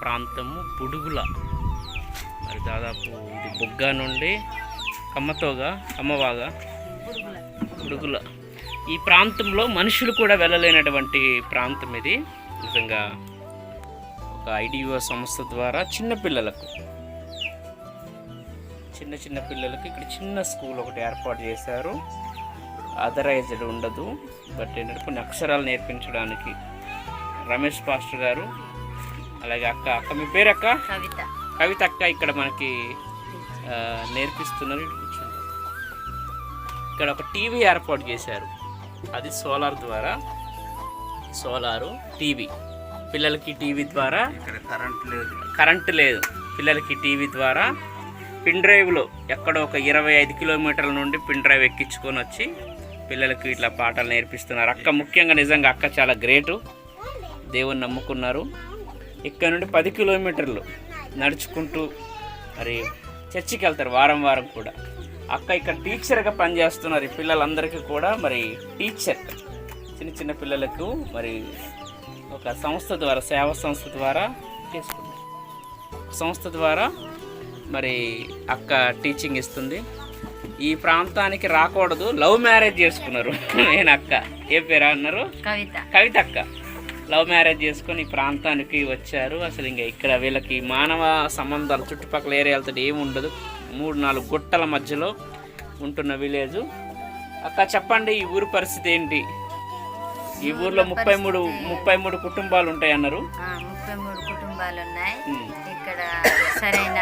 ప్రాంతము బుడుగుల. మరి దాదాపు ఇది బొగ్గ నుండి కమ్మవాగా బుడుగుల. ఈ ప్రాంతంలో మనుషులు కూడా వెళ్ళలేనటువంటి ప్రాంతం ఇది. నిజంగా ఒక ఐడిఓ సంస్థ ద్వారా చిన్న పిల్లలకు ఇక్కడ చిన్న స్కూల్ ఒకటి ఏర్పాటు చేశారు. అథరైజ్డ్ ఉండదు, బట్ ఏంటంటే కొన్ని అక్షరాలు నేర్పించడానికి రమేష్ పాస్టర్ గారు, అలాగే అక్క మీ పేరు అక్క? కవిత అక్క ఇక్కడ మనకి నేర్పిస్తున్నారు. కూర్చోండి. ఇక్కడ ఒక టీవీ ఏర్పాటు చేశారు, అది సోలారు టీవీ. పిల్లలకి టీవీ ద్వారా కరెంట్ లేదు, పిల్లలకి టీవీ ద్వారా పిన్ డ్రైవ్లో ఎక్కడో ఒక 25 కిలోమీటర్ల నుండి పిన్ డ్రైవ్ ఎక్కించుకొని వచ్చి పిల్లలకు ఇట్లా పాటలు నేర్పిస్తున్నారు. అక్క ముఖ్యంగా నిజంగా అక్క చాలా గ్రేటు, దేవుని నమ్ముకున్నారు. ఇక్కడ నుండి 10 కిలోమీటర్లు నడుచుకుంటూ మరి చర్చికి వెళ్తారు వారం కూడా. అక్క ఇక్కడ టీచర్గా పనిచేస్తున్నారు. ఈ పిల్లలందరికీ కూడా మరి టీచర్, చిన్న పిల్లలకు మరి ఒక సంస్థ ద్వారా, సేవా సంస్థ ద్వారా చేసుకున్నారు. సంస్థ ద్వారా మరి అక్క టీచింగ్ ఇస్తుంది. ఈ ప్రాంతానికి రాకూడదు, లవ్ మ్యారేజ్ చేసుకున్నారు. నేను అక్క ఏ పేరు అన్నారు? కవిత అక్క లవ్ మ్యారేజ్ చేసుకొని ఈ ప్రాంతానికి వచ్చారు. అసలు ఇంకా ఇక్కడ వీళ్ళకి మానవ సంబంధాలు చుట్టుపక్కల ఏరియాలతో ఏమి ఉండదు. 3-4 గుట్టల మధ్యలో ఉంటున్న విలేజ్. అక్క చెప్పండి, ఈ ఊరు పరిస్థితి ఏంటి? ఈ ఊర్లో 33 కుటుంబాలు ఉంటాయి అన్నారు. 33 కుటుంబాలు ఉన్నాయి. ఇక్కడ సరైన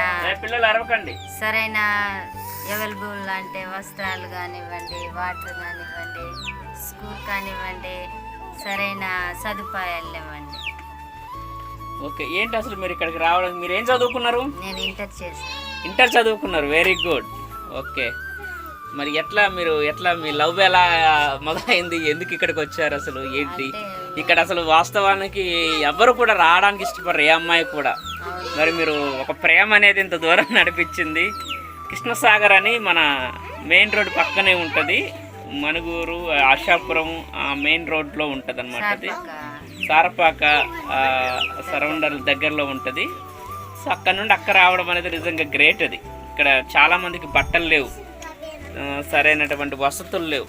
అవైలబుల్ అంటే వస్త్రాలు కానివ్వండి, వాటర్ కానివ్వండి, స్కూల్ కానివ్వండి, సరైన సదుపాయాలు లేవండి. ఓకే, ఏంటి అసలు మీరు ఇక్కడికి రావడం? మీరు ఏం చదువుకున్నారు? నేను ఇంటర్ చదువుకున్నారు, వెరీ గుడ్. ఓకే, మరి ఎట్లా మీ లవ్ ఎలా మొదలైంది? ఎందుకు ఇక్కడికి వచ్చారు? అసలు ఏంటి ఇక్కడ? అసలు వాస్తవానికి ఎవరు కూడా రావడానికి ఇష్టపడరు, ఏ అమ్మాయి కూడా. మరి మీరు ఒక ప్రేమ అనేది ఇంత దూరం నడిపించింది. కృష్ణసాగర్ అని మన మెయిన్ రోడ్ పక్కనే ఉంటుంది, మనుగూరు, ఆశాపురం మెయిన్ రోడ్లో ఉంటుంది అనమాట. అది సారపాక సరౌండర్ దగ్గరలో ఉంటుంది. సో అక్కడ నుండి అక్క రావడం అనేది నిజంగా గ్రేట్. అది ఇక్కడ చాలామందికి బట్టలు లేవు, సరైనటువంటి వసతులు లేవు,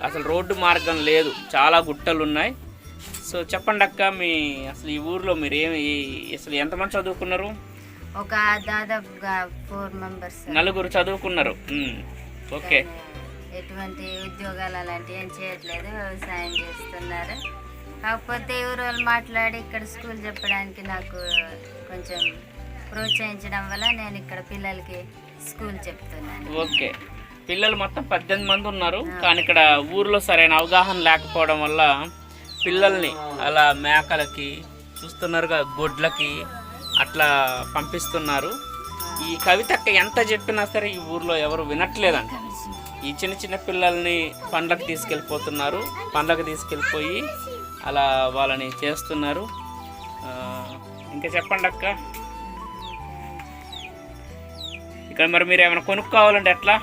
అసలు రోడ్డు మార్గం లేదు, చాలా గుట్టలు ఉన్నాయి. సో చెప్పండి అక్క, అసలు ఈ ఊర్లో మీరు అసలు ఎంతమంది చదువుకున్నారు? ఒక దాదాపుగా 4 మెంబర్స్, 4 చదువుకున్నారు. ఓకే, ఎటువంటి ఉద్యోగాలు అలాంటివి ఏం చేయట్లేదు, వ్యవసాయం చేస్తున్నారు. కాకపోతే ఊరు వాళ్ళు మాట్లాడి ఇక్కడ స్కూల్ చెప్పడానికి నాకు కొంచెం ప్రోత్సహించడం వల్ల నేను ఇక్కడ పిల్లలకి స్కూల్ చెప్తున్నాను. ఓకే, పిల్లలు మొత్తం 18 మంది ఉన్నారు. కానీ ఇక్కడ ఊర్లో సరైన అవగాహన లేకపోవడం వల్ల పిల్లల్ని అలా మేకలకి చూస్తున్నారుగా, గొడ్లకి అట్లా పంపిస్తున్నారు. ఈ కవితక్క ఎంత చెప్పినా సరే ఈ ఊర్లో ఎవరు వినట్లేదంట. ఈ చిన్న పిల్లల్ని పండ్లకు తీసుకెళ్ళిపోయి అలా వాళ్ళని చేస్తున్నారు. ఇంకా చెప్పండి అక్క, ఇక్కడ మరి మీరు ఏమైనా కొనుక్కోవాలంటే ఎట్లా?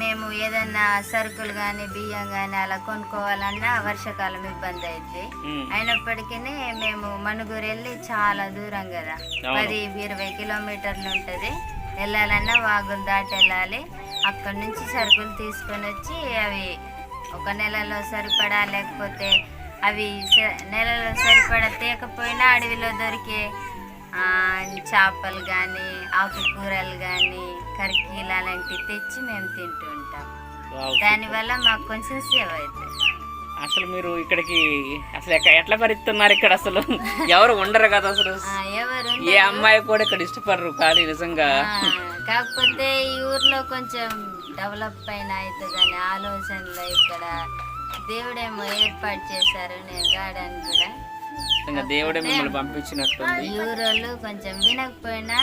మేము ఏదైనా సరుకులు కానీ బియ్యం కానీ అలా కొనుక్కోవాలన్నా వర్షాకాలం ఇబ్బంది అయింది. అయినప్పటికీ మేము మనుగూరు వెళ్ళి చాలా దూరం కదా, 10-20 కిలోమీటర్లు ఉంటుంది. వెళ్ళాలన్నా వాగులు దాటి వెళ్ళాలి. అక్కడ నుంచి సరుకులు తీసుకొని వచ్చి అవి ఒక నెలలో సరిపడా, లేకపోతే అవి నెలలో సరిపడా తేకపోయినా అడవిలో దొరికే చేపలు కానీ, ఆకుకూరలు కానీ, కరికీలు అలాంటివి తెచ్చి మేము తింటూ ఉంటాం. దానివల్ల మాకు కొంచెం సేవ్ అవుతుంది. అసలు మీరు ఇక్కడికి అసలు ఎట్లా భరిస్తున్నారు? ఇక్కడ అసలు ఎవరు ఉండరు కదా, అసలు ఏ అమ్మాయి కూడా ఇక్కడ ఇష్టపడరు. కానీ నిజంగా కాకపోతే ఈ ఊర్లో కొంచెం డెవలప్ అయిన అవుతుందని ఆలోచనలో ఇక్కడ దేవుడేమో ఏర్పాటు చేశారు. నేను రావడానికి కూడా దేవుడే మిమ్మల్ని పంపించినట్టుంది. ఈ ఊరోళ్ళు కొంచెం వినకపోయినా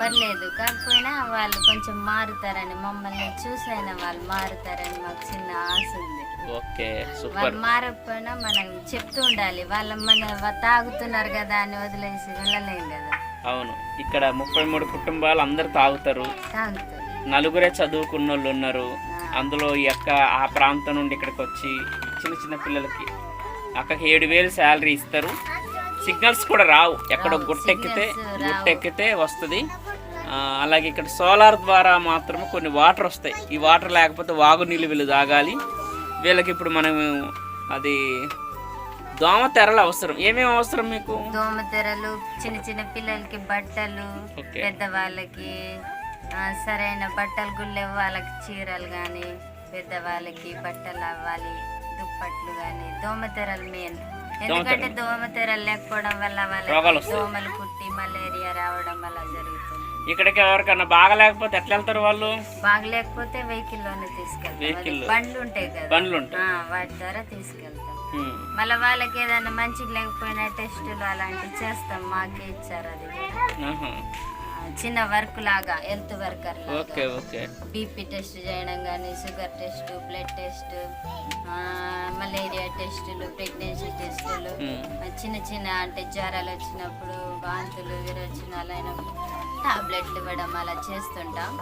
పర్లేదు, కాకపోయినా వాళ్ళు కొంచెం మారుతారని, మమ్మల్ని చూసైనా వాళ్ళు మారుతారని మాకు చిన్న ఆశ ఉంది. వాళ్ళు మారకపోయినా మనం చెప్తూ ఉండాలి. మన తాగుతున్నారు కదా అని వదిలేసి వెళ్ళలేం కదా. అవును, ఇక్కడ 33 కుటుంబాలు అందరు తాగుతారు. 4 చదువుకున్న వాళ్ళు ఉన్నారు. అందులో ఈ అక్క ఆ ప్రాంతం నుండి ఇక్కడికి వచ్చి చిన్న పిల్లలకి అక్కకి 7,000 శాలరీ ఇస్తారు. సిగ్నల్స్ కూడా రావు, ఎక్కడో గుట్టెక్కితే వస్తుంది. అలాగే ఇక్కడ సోలార్ ద్వారా మాత్రమే కొన్ని వాటర్ వస్తాయి. ఈ వాటర్ లేకపోతే వాగు నీళ్ళు వీళ్ళు తాగాలి. వీళ్ళకి ఇప్పుడు మనం అది దోమ తెరలు అవసరం. ఏమేమి అవసరం మీకు? దోమ తెరలు, చిన్న చిన్న పిల్లలకి బట్టలు, పెద్దవాళ్ళకి సరైన బట్టలు గుళ్ళే, వాళ్ళకి చీరలు కానీ, పెద్దవాళ్ళకి బట్టలు అవ్వాలి, దుప్పట్లు కానీ. దోమ తెరలు మెయిన్, ఎందుకంటే దోమ తెరలు లేకపోవడం వల్ల వాళ్ళకి దోమలు కుట్టి మలేరియా రావడం వల్ల జరుగుతుంది. ఇక్కడికి ఎవరికన్నా బాగా లేకపోతే ఎట్లా వెళ్తారు వాళ్ళు? బాగా లేకపోతే వెహికల్ లోనే తీసుకెళ్తాం. బండ్లు ఉంటాయి కదా, వాటి ద్వారా తీసుకెళ్తాం. మళ్ళీ వాళ్ళకి ఏదైనా మంచిగా లేకపోయినా టెస్టులు అలాంటివి చేస్తాం. మాకే ఇచ్చారు అది చిన్న వర్క్ లాగా, హెల్త్ వర్కర్ బీపీ టెస్ట్ చేయడం కానీ, sugar test, blood test, malaria టెస్టులు, ప్రెగ్నెన్సీ టెస్టులు, చిన్న చిన్న అంటే జ్వరాలు వచ్చినప్పుడు, వాంతులు, విరోచనాలు అయినప్పుడు టాబ్లెట్లు ఇవ్వడం అలా చేస్తుంటాం.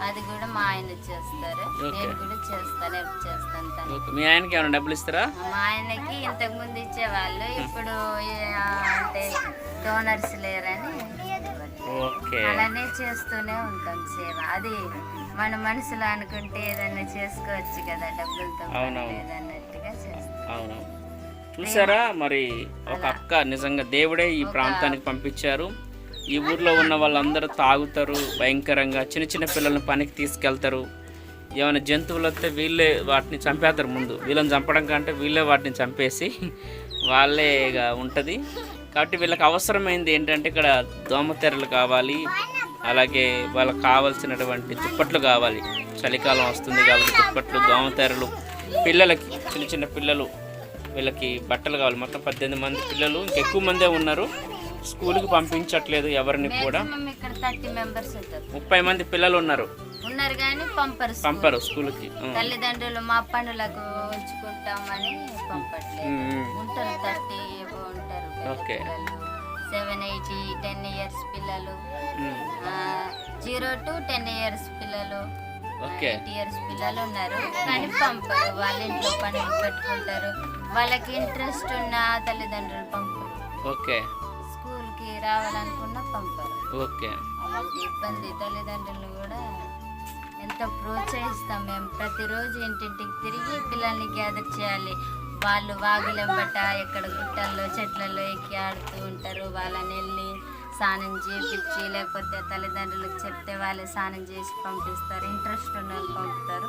అది కూడా మా ఆయన చేస్తారు, నేను కూడా చేస్తాను, హెల్ప్ చేస్తాను. మీ ఆయనకి ఏమైనా డబ్బులు ఇస్తారా? మా ఆయనకి ఇంతకు ముందు ఇచ్చేవాళ్ళు, ఇప్పుడు అంటే డోనర్స్ లేరని అలానే చేస్తూనే ఉంటాం సేవ. అది మన మనసులో అనుకుంటే ఏదైనా చేసుకోవచ్చు కదా, డబ్బులతో లేదన్నట్టుగా చేస్తాం. చూసారా మరి, ఒక అక్క నిజంగా దేవుడే ఈ ప్రాంతానికి పంపించారు. ఈ ఊర్లో ఉన్న వాళ్ళందరూ తాగుతారు భయంకరంగా, చిన్న చిన్న పిల్లల్ని పనికి తీసుకెళ్తారు. ఏమైనా జంతువులు వస్తే వీళ్ళే వాటిని చంపేస్తారు. ముందు వీళ్ళని చంపడం కంటే వీళ్ళే వాటిని చంపేసి వాళ్ళే ఉంటుంది. కాబట్టి వీళ్ళకి అవసరమైంది ఏంటంటే ఇక్కడ దోమతెరలు కావాలి, అలాగే వాళ్ళకి కావాల్సినటువంటి దుప్పట్లు కావాలి. చలికాలం వస్తుంది కాబట్టి దుప్పట్లు, దోమతెరలు, పిల్లలకి చిన్న చిన్న పిల్లలు వీళ్ళకి బట్టలు కావాలి. మొత్తం 18 మంది పిల్లలు, ఇంకెక్కువ మందే ఉన్నారు. స్కూల్కి పంపించట్లేదు ఎవరిని కూడా. 30 మంది పిల్లలు ఉన్నారు కానీ పంపరు స్కూల్కి. తల్లిదండ్రులు మా పనులకు ఉంచుకుంటామని పంపట్లేదు. ఉంటారు 30 ఉంటారు. 7, 8, 10 ఇయర్స్ పిల్లలు, 0 to 10 ఇయర్స్ పిల్లలు, 8 ఇయర్స్ పిల్లలు ఉన్నారు. కానీ పంపరు, వాళ్ళ ఇంట్లో పనులు పెట్టుకుంటారు. వాళ్ళకి ఇంట్రెస్ట్ ఉన్న తల్లిదండ్రులు పంపరు. స్కూల్ కి రావాలనుకున్నా పంపరు. అలాంటి ఇబ్బంది. తల్లిదండ్రులు కూడా ఎంతో ప్రోత్సహిస్తాం మేము. ప్రతిరోజు ఇంటింటికి తిరిగి పిల్లల్ని గ్యాదర్ చేయాలి. వాళ్ళు వాగులెంబట ఎక్కడ గుట్టల్లో చెట్లలో ఎక్కి ఆడుతూ ఉంటారు. వాళ్ళని వెళ్ళి స్నానం చేయించి, లేకపోతే తల్లిదండ్రులకు చెప్తే వాళ్ళు స్నానం చేసి పంపిస్తారు. ఇంట్రెస్ట్ ఉన్న వాళ్ళు పంపరు.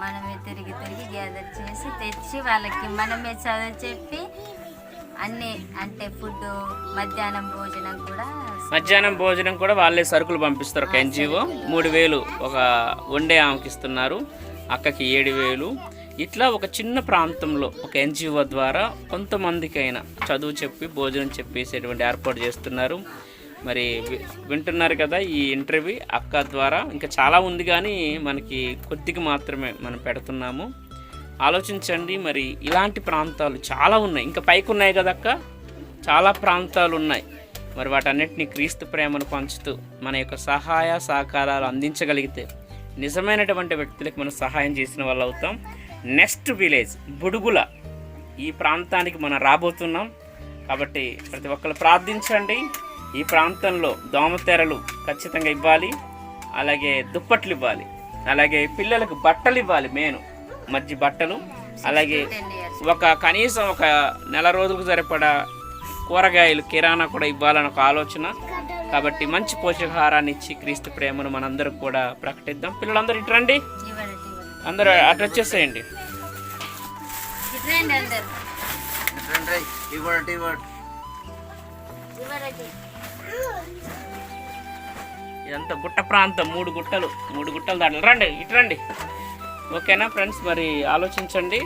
మనమే తిరిగి గ్యాదర్ చేసి తెచ్చి వాళ్ళకి మనమే చదువు చెప్పి అన్ని, అంటే ఫుడ్, మధ్యాహ్నం భోజనం కూడా వాళ్ళే సరుకులు పంపిస్తారు. ఒక NGO 3,000 ఒక వండే ఆమెకి ఇస్తున్నారు, అక్కకి 7,000. ఇట్లా ఒక చిన్న ప్రాంతంలో ఒక NGO ద్వారా కొంతమందికైనా చదువు చెప్పి భోజనం చెప్పేసేటువంటి ఏర్పాటు చేస్తున్నారు. మరి వింటున్నారు కదా ఈ ఇంటర్వ్యూ అక్క ద్వారా. ఇంకా చాలా ఉంది కానీ మనకి కొద్దిగా మాత్రమే మనం పెడుతున్నాము. ఆలోచించండి, మరి ఇలాంటి ప్రాంతాలు చాలా ఉన్నాయి, ఇంకా పైకి ఉన్నాయి కదా అక్క, చాలా ప్రాంతాలు ఉన్నాయి. మరి వాటన్నిటిని క్రీస్తు ప్రేమను పంచుతూ మన యొక్క సహాయ సహకారాలు అందించగలిగితే నిజమైనటువంటి వ్యక్తులకు మనం సహాయం చేసిన వాళ్ళు అవుతాం. నెక్స్ట్ విలేజ్ బుడుగుల, ఈ ప్రాంతానికి మనం రాబోతున్నాం. కాబట్టి ప్రతి ఒక్కరు ప్రార్థించండి. ఈ ప్రాంతంలో దోమతెరలు ఖచ్చితంగా ఇవ్వాలి, అలాగే దుప్పట్లు ఇవ్వాలి, అలాగే పిల్లలకు బట్టలు ఇవ్వాలి, మెయిన్ మధ్య బట్టలు, అలాగే కనీసం ఒక నెల రోజులకు సరిపడా కూరగాయలు కిరాణా కూడా ఇవ్వాలని ఒక ఆలోచన. కాబట్టి మంచి పోషకాహారాన్ని ఇచ్చి క్రీస్తు ప్రేమను మనందరూ కూడా ప్రకటిద్దాం. పిల్లలందరూ ఇటు రండి, అందరూ అటు వచ్చేసేయండి. ఇదంతా గుట్ట ప్రాంతం, 3 గుట్టలు దాటలు. రండి, ఇటు రండి. ఓకేనా ఫ్రెండ్స్, మరి ఆలోచించండి.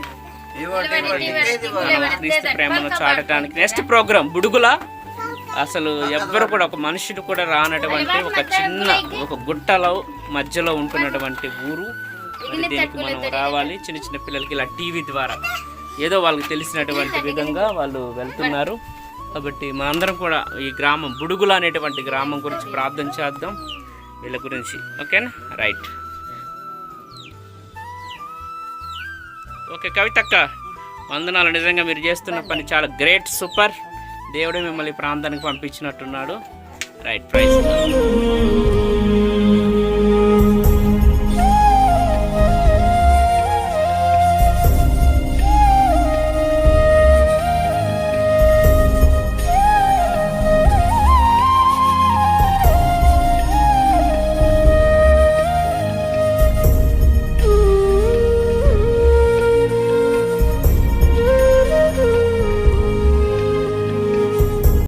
క్రీస్తు ప్రేమను చాటడానికి నెక్స్ట్ ప్రోగ్రాం బుడుగుల. అసలు ఎవ్వరు కూడా, ఒక మనుషుడు కూడా రానటువంటి ఒక చిన్న ఒక గుట్టలో మధ్యలో ఉంటున్నటువంటి ఊరు. దీనికి మనం రావాలి. చిన్న చిన్న పిల్లలకి ఇలా టీవీ ద్వారా ఏదో వాళ్ళకి తెలిసినటువంటి విధంగా వాళ్ళు వెళ్తున్నారు. కాబట్టి మనందరం కూడా ఈ గ్రామం బుడుగుల అనేటువంటి గ్రామం గురించి ప్రార్థన చేద్దాం, వీళ్ళ గురించి. ఓకేనా, రైట్. ఓకే కవితక్క, వందనాలు. నిజంగా మీరు చేస్తున్న పని చాలా గ్రేట్, సూపర్. దేవుడే మిమ్మల్ని ఈ ప్రాంతానికి పంపించినట్టున్నాడు. Right, praise.